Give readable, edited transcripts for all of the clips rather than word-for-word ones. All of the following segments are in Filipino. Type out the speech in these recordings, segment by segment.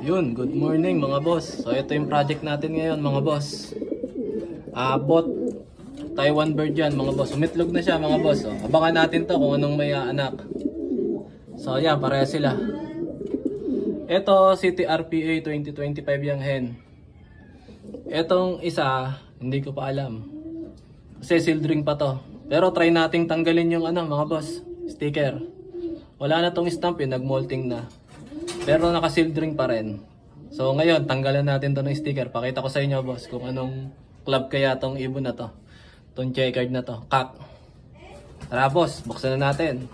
Yun, good morning mga boss. So ito yung project natin ngayon mga boss. Bot Taiwan bird yan mga boss. Umitlog na siya mga boss. Abangan natin to kung anong may anak. So yan, pareha sila. Ito CTRPA 2025 yung hen. Etong isa, hindi ko pa alam. Kasi sealed ring pa to. Pero try nating tanggalin yung mga boss, sticker. Wala na tong stamp nag-molting na. Pero naka-sealed ring pa rin. So ngayon, tanggalan natin to ng sticker. Pakita ko sa inyo boss kung anong club kaya tong ibon na to. Tong checkered na to, kak. Tara boss, buksan na natin.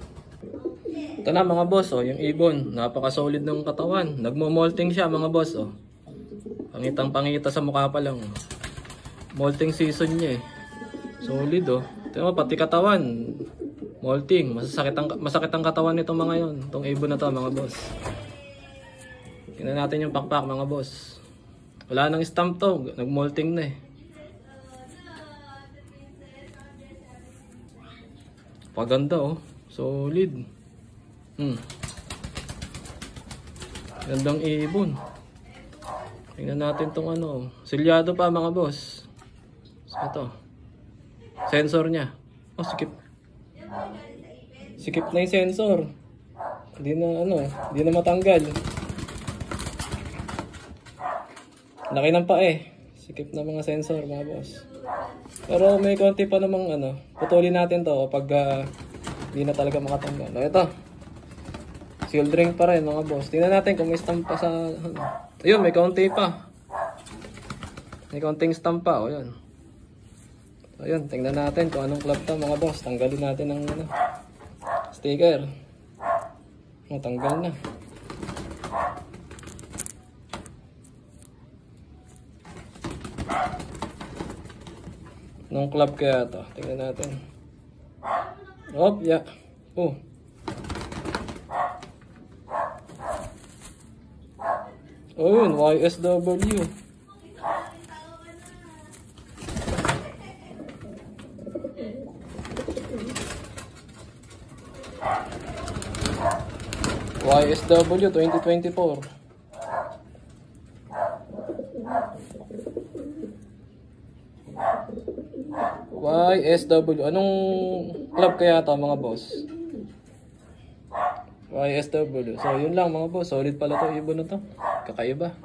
Ito na mga boss, yung ibon. Napaka-solid ng katawan. Nagmo-molting siya mga boss. Pangitang pangita sa mukha pa lang. Molting season niya Solid Ito mo, pati katawan. Molting. Masakit ang katawan nitong mga yon. Itong ibon na to mga boss. Tingnan natin yung pakpak mga boss. Wala nang stamp to. Nag-molting na Paganda Solid. Gandang ibon. Tingnan natin tong Silyado pa mga boss. Ito. Sensor niya. Sikip. Sikip na yung sensor. Hindi na matanggal. Laki ng Sikip na mga sensor mga boss. Pero may konti pa namang putulin natin to kapag hindi na talaga makatanggal. Ito. Sealed ring pa rin mga boss. Tingnan natin kung may stamp pa sa Ayun, may konti pa. May konting stamp pa. Ayun. Ayun, tingnan natin kung anong club to mga boss. Tanggalin natin ang sticker. Tanggal na. Anong club kaya to? Tingnan natin. Yeah. Yun, YSW. YSW 2024. YSW. Anong club kaya ito mga boss? YSW. So yun lang mga boss. Solid pala to ibon na to. Kakaiba.